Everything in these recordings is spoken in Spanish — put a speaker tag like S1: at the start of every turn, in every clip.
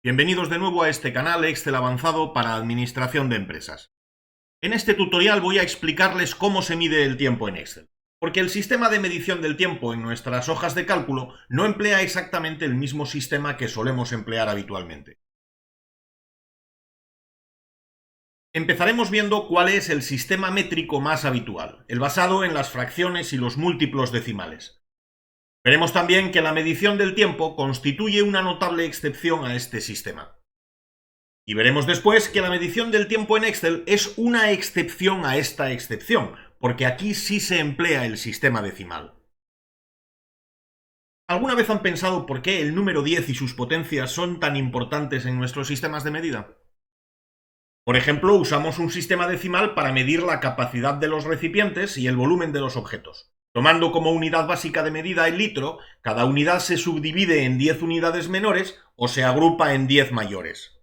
S1: Bienvenidos de nuevo a este canal Excel avanzado para administración de empresas. En este tutorial voy a explicarles cómo se mide el tiempo en Excel, porque el sistema de medición del tiempo en nuestras hojas de cálculo no emplea exactamente el mismo sistema que solemos emplear habitualmente. Empezaremos viendo cuál es el sistema métrico más habitual, el basado en las fracciones y los múltiplos decimales. Veremos también que la medición del tiempo constituye una notable excepción a este sistema. Y veremos después que la medición del tiempo en Excel es una excepción a esta excepción, porque aquí sí se emplea el sistema decimal. ¿Alguna vez han pensado por qué el número 10 y sus potencias son tan importantes en nuestros sistemas de medida? Por ejemplo, usamos un sistema decimal para medir la capacidad de los recipientes y el volumen de los objetos. Tomando como unidad básica de medida el litro, cada unidad se subdivide en 10 unidades menores o se agrupa en 10 mayores.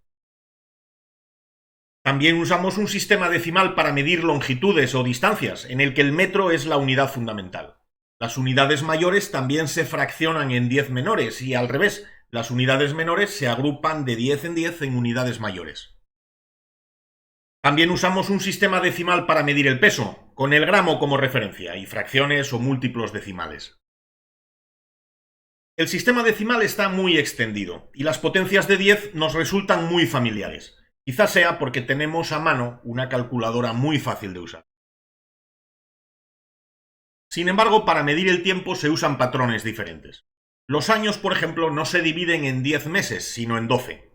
S1: También usamos un sistema decimal para medir longitudes o distancias, en el que el metro es la unidad fundamental. Las unidades mayores también se fraccionan en 10 menores y al revés, las unidades menores se agrupan de 10 en unidades mayores. También usamos un sistema decimal para medir el peso, con el gramo como referencia, y fracciones o múltiplos decimales. El sistema decimal está muy extendido, y las potencias de 10 nos resultan muy familiares. Quizás sea porque tenemos a mano una calculadora muy fácil de usar. Sin embargo, para medir el tiempo se usan patrones diferentes. Los años, por ejemplo, no se dividen en 10 meses, sino en 12.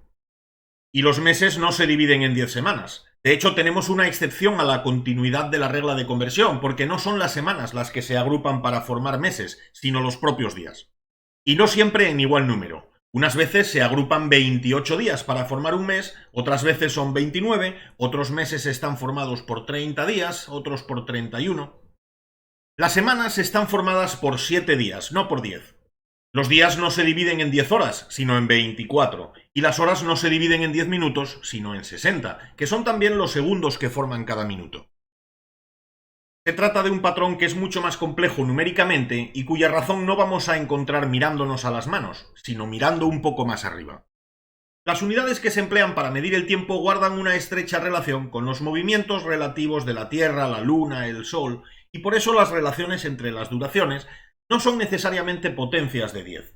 S1: Y los meses no se dividen en 10 semanas. De hecho, tenemos una excepción a la continuidad de la regla de conversión, porque no son las semanas las que se agrupan para formar meses, sino los propios días. Y no siempre en igual número. Unas veces se agrupan 28 días para formar un mes, otras veces son 29, otros meses están formados por 30 días, otros por 31. Las semanas están formadas por 7 días, no por 10. Los días no se dividen en 10 horas, sino en 24, y las horas no se dividen en 10 minutos, sino en 60, que son también los segundos que forman cada minuto. Se trata de un patrón que es mucho más complejo numéricamente y cuya razón no vamos a encontrar mirándonos a las manos, sino mirando un poco más arriba. Las unidades que se emplean para medir el tiempo guardan una estrecha relación con los movimientos relativos de la Tierra, la Luna, el Sol, y por eso las relaciones entre las duraciones no son necesariamente potencias de 10.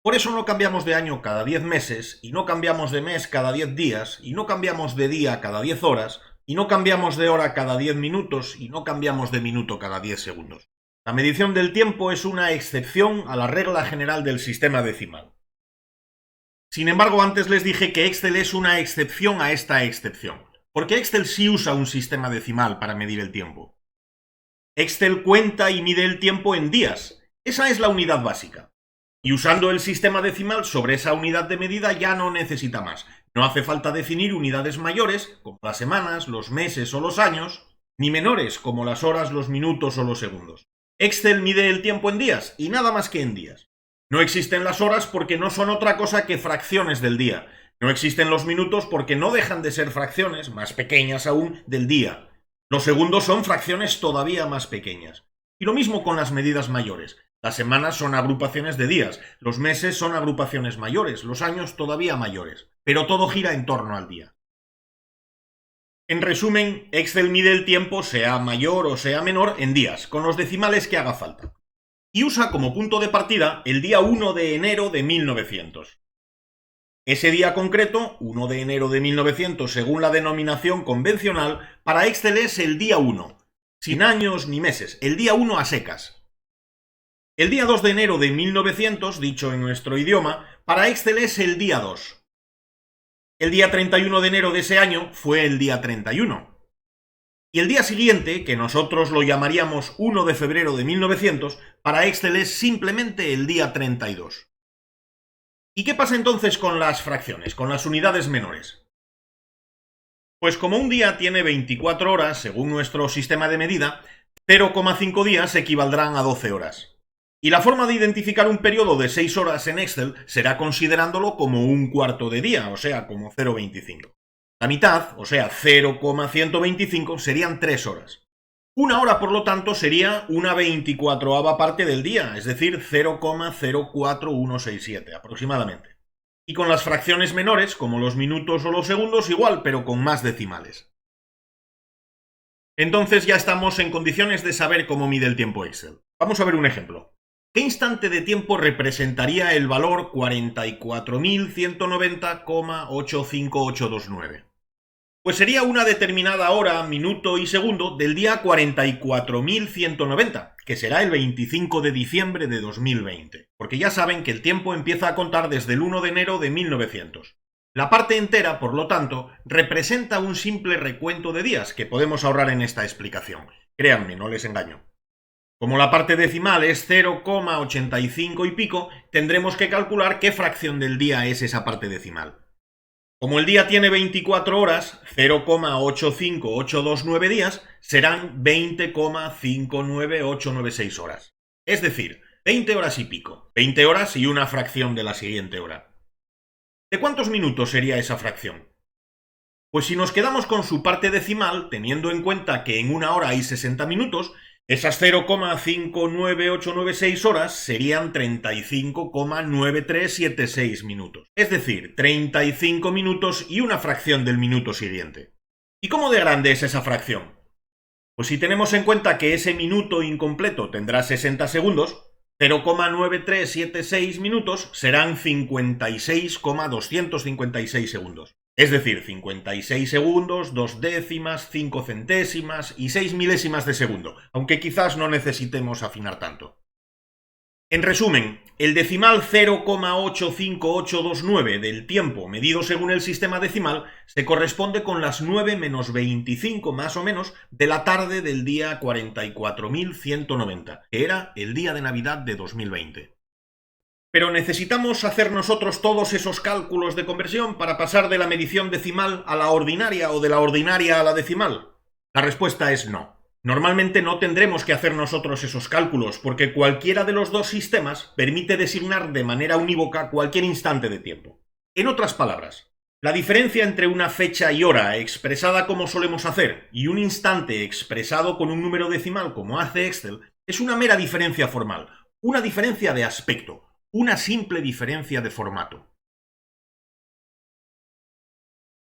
S1: Por eso no cambiamos de año cada 10 meses, y no cambiamos de mes cada 10 días, y no cambiamos de día cada 10 horas, y no cambiamos de hora cada 10 minutos, y no cambiamos de minuto cada 10 segundos. La medición del tiempo es una excepción a la regla general del sistema decimal. Sin embargo, antes les dije que Excel es una excepción a esta excepción, porque Excel sí usa un sistema decimal para medir el tiempo. Excel cuenta y mide el tiempo en días. Esa es la unidad básica. Y usando el sistema decimal sobre esa unidad de medida ya no necesita más. No hace falta definir unidades mayores, como las semanas, los meses o los años, ni menores, como las horas, los minutos o los segundos. Excel mide el tiempo en días, y nada más que en días. No existen las horas porque no son otra cosa que fracciones del día. No existen los minutos porque no dejan de ser fracciones, más pequeñas aún, del día. Los segundos son fracciones todavía más pequeñas. Y lo mismo con las medidas mayores. Las semanas son agrupaciones de días, los meses son agrupaciones mayores, los años todavía mayores, pero todo gira en torno al día. En resumen, Excel mide el tiempo, sea mayor o sea menor, en días, con los decimales que haga falta. Y usa como punto de partida el día 1 de enero de 1900. Ese día concreto, 1 de enero de 1900, según la denominación convencional, para Excel es el día 1, sin años ni meses, el día 1 a secas. El día 2 de enero de 1900, dicho en nuestro idioma, para Excel es el día 2. El día 31 de enero de ese año fue el día 31. Y el día siguiente, que nosotros lo llamaríamos 1 de febrero de 1900, para Excel es simplemente el día 32. ¿Y qué pasa entonces con las fracciones, con las unidades menores? Pues como un día tiene 24 horas, según nuestro sistema de medida, 0,5 días equivaldrán a 12 horas. Y la forma de identificar un periodo de 6 horas en Excel será considerándolo como un cuarto de día, o sea, como 0,25. La mitad, o sea, 0,125, serían 3 horas. Una hora, por lo tanto, sería una 24ava parte del día, es decir, 0,04167 aproximadamente. Y con las fracciones menores, como los minutos o los segundos, igual, pero con más decimales. Entonces ya estamos en condiciones de saber cómo mide el tiempo Excel. Vamos a ver un ejemplo. ¿Qué instante de tiempo representaría el valor 44.190,85829? Pues sería una determinada hora, minuto y segundo del día 44.190, que será el 25 de diciembre de 2020, porque ya saben que el tiempo empieza a contar desde el 1 de enero de 1900. La parte entera, por lo tanto, representa un simple recuento de días que podemos ahorrar en esta explicación. Créanme, no les engaño. Como la parte decimal es 0,85 y pico, tendremos que calcular qué fracción del día es esa parte decimal. Como el día tiene 24 horas, 0,85829 días serán 20,59896 horas. Es decir, 20 horas y pico. 20 horas y una fracción de la siguiente hora. ¿De cuántos minutos sería esa fracción? Pues si nos quedamos con su parte decimal, teniendo en cuenta que en una hora hay 60 minutos, esas 0,59896 horas serían 35,9376 minutos. Es decir, 35 minutos y una fracción del minuto siguiente. ¿Y cómo de grande es esa fracción? Pues si tenemos en cuenta que ese minuto incompleto tendrá 60 segundos, 0,9376 minutos serán 56,256 segundos. Es decir, 56 segundos, 2 décimas, 5 centésimas y 6 milésimas de segundo, aunque quizás no necesitemos afinar tanto. En resumen, el decimal 0,85829 del tiempo medido según el sistema decimal se corresponde con las 9 menos 25 más o menos de la tarde del día 44.190, que era el día de Navidad de 2020. Pero ¿necesitamos hacer nosotros todos esos cálculos de conversión para pasar de la medición decimal a la ordinaria o de la ordinaria a la decimal? La respuesta es no. Normalmente no tendremos que hacer nosotros esos cálculos porque cualquiera de los dos sistemas permite designar de manera unívoca cualquier instante de tiempo. En otras palabras, la diferencia entre una fecha y hora expresada como solemos hacer y un instante expresado con un número decimal como hace Excel es una mera diferencia formal, una diferencia de aspecto. Una simple diferencia de formato.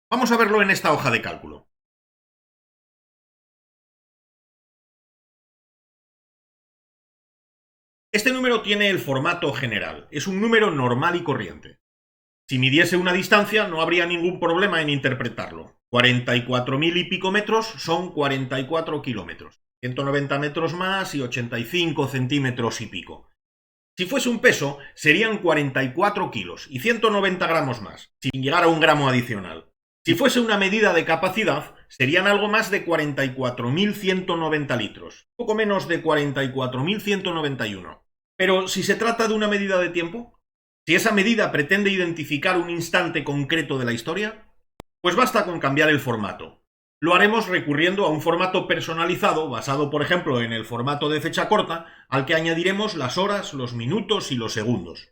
S1: Vamos a verlo en esta hoja de cálculo. Este número tiene el formato general, es un número normal y corriente. Si midiese una distancia no habría ningún problema en interpretarlo. 44.000 y pico metros son 44 kilómetros, 190 metros más y 85 centímetros y pico. Si fuese un peso, serían 44 kilos y 190 gramos más, sin llegar a un gramo adicional. Si fuese una medida de capacidad, serían algo más de 44.190 litros, poco menos de 44.191. Pero si se trata de una medida de tiempo, si esa medida pretende identificar un instante concreto de la historia, pues basta con cambiar el formato. Lo haremos recurriendo a un formato personalizado, basado por ejemplo en el formato de fecha corta, al que añadiremos las horas, los minutos y los segundos.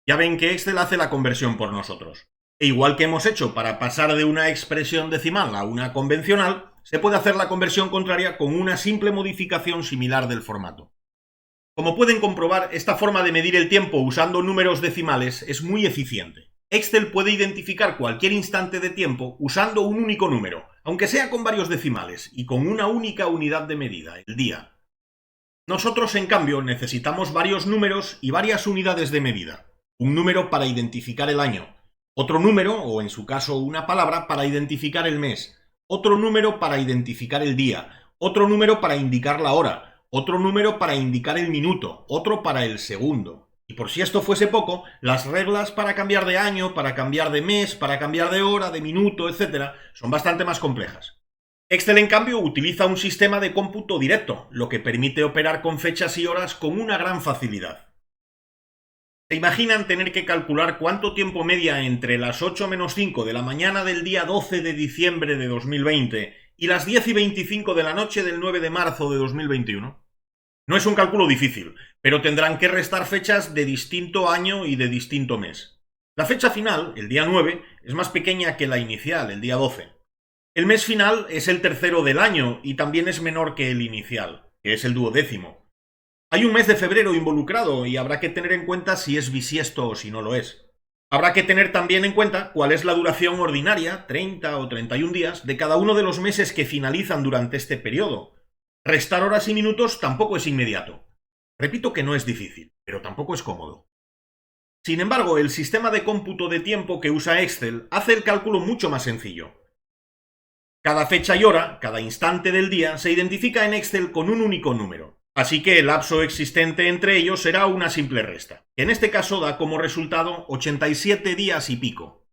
S1: Ya ven que Excel hace la conversión por nosotros. E igual que hemos hecho para pasar de una expresión decimal a una convencional, se puede hacer la conversión contraria con una simple modificación similar del formato. Como pueden comprobar, esta forma de medir el tiempo usando números decimales es muy eficiente. Excel puede identificar cualquier instante de tiempo usando un único número, aunque sea con varios decimales y con una única unidad de medida, el día. Nosotros, en cambio, necesitamos varios números y varias unidades de medida. Un número para identificar el año, otro número, o en su caso una palabra, para identificar el mes, otro número para identificar el día, otro número para indicar la hora, otro número para indicar el minuto, otro para el segundo. Y por si esto fuese poco, las reglas para cambiar de año, para cambiar de mes, para cambiar de hora, de minuto, etc., son bastante más complejas. Excel, en cambio, utiliza un sistema de cómputo directo, lo que permite operar con fechas y horas con una gran facilidad. ¿Se imaginan tener que calcular cuánto tiempo media entre las 8 menos 5 de la mañana del día 12 de diciembre de 2020 y las 10:25 de la noche del 9 de marzo de 2021? No es un cálculo difícil, pero tendrán que restar fechas de distinto año y de distinto mes. La fecha final, el día 9, es más pequeña que la inicial, el día 12. El mes final es el tercero del año y también es menor que el inicial. que es el duodécimo. Hay un mes de febrero involucrado y habrá que tener en cuenta si es bisiesto o si no lo es. Habrá que tener también en cuenta cuál es la duración ordinaria, 30 o 31 días, de cada uno de los meses que finalizan durante este periodo. Restar horas y minutos tampoco es inmediato. Repito que no es difícil, pero tampoco es cómodo. Sin embargo, el sistema de cómputo de tiempo que usa Excel hace el cálculo mucho más sencillo. Cada fecha y hora, cada instante del día, se identifica en Excel con un único número. Así que el lapso existente entre ellos será una simple resta, que en este caso da como resultado 87 días y pico.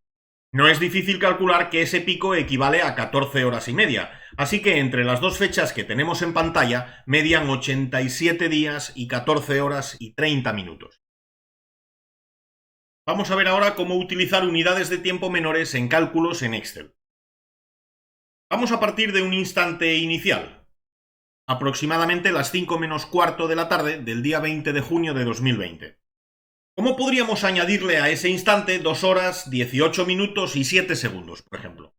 S1: No es difícil calcular que ese pico equivale a 14 horas y media, así que entre las dos fechas que tenemos en pantalla median 87 días y 14 horas y 30 minutos. Vamos a ver ahora cómo utilizar unidades de tiempo menores en cálculos en Excel. Vamos a partir de un instante inicial, aproximadamente las 5 menos cuarto de la tarde del día 20 de junio de 2020. ¿Cómo podríamos añadirle a ese instante 2 horas, 18 minutos y 7 segundos, por ejemplo?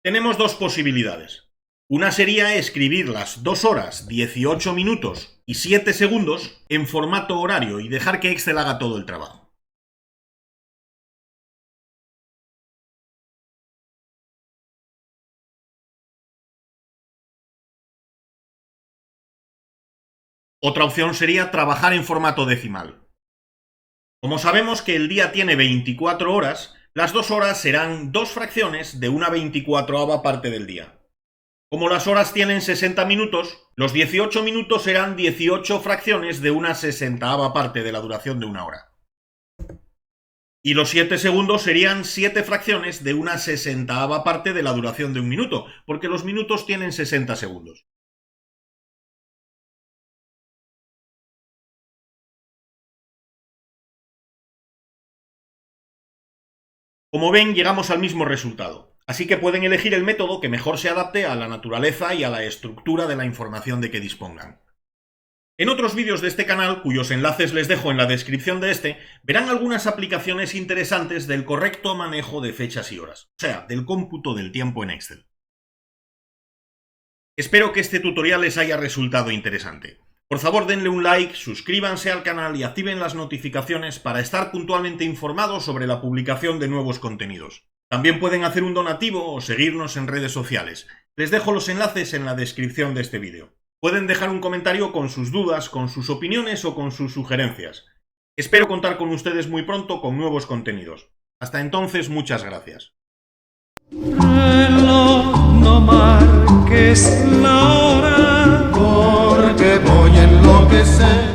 S1: Tenemos dos posibilidades. Una sería escribir las 2 horas, 18 minutos y 7 segundos en formato horario y dejar que Excel haga todo el trabajo. Otra opción sería trabajar en formato decimal. Como sabemos que el día tiene 24 horas, las 2 horas serán 2 fracciones de una 24ava parte del día. Como las horas tienen 60 minutos, los 18 minutos serán 18 fracciones de una 60ava parte de la duración de una hora. Y los 7 segundos serían 7 fracciones de una 60ava parte de la duración de un minuto, porque los minutos tienen 60 segundos. Como ven, llegamos al mismo resultado, así que pueden elegir el método que mejor se adapte a la naturaleza y a la estructura de la información de que dispongan. En otros vídeos de este canal, cuyos enlaces les dejo en la descripción de este, verán algunas aplicaciones interesantes del correcto manejo de fechas y horas, o sea, del cómputo del tiempo en Excel. Espero que este tutorial les haya resultado interesante. Por favor, denle un like, suscríbanse al canal y activen las notificaciones para estar puntualmente informados sobre la publicación de nuevos contenidos. También pueden hacer un donativo o seguirnos en redes sociales. Les dejo los enlaces en la descripción de este vídeo. Pueden dejar un comentario con sus dudas, con sus opiniones o con sus sugerencias. Espero contar con ustedes muy pronto con nuevos contenidos. Hasta entonces, muchas gracias.
S2: No marques la hora, porque voy a enloquecer.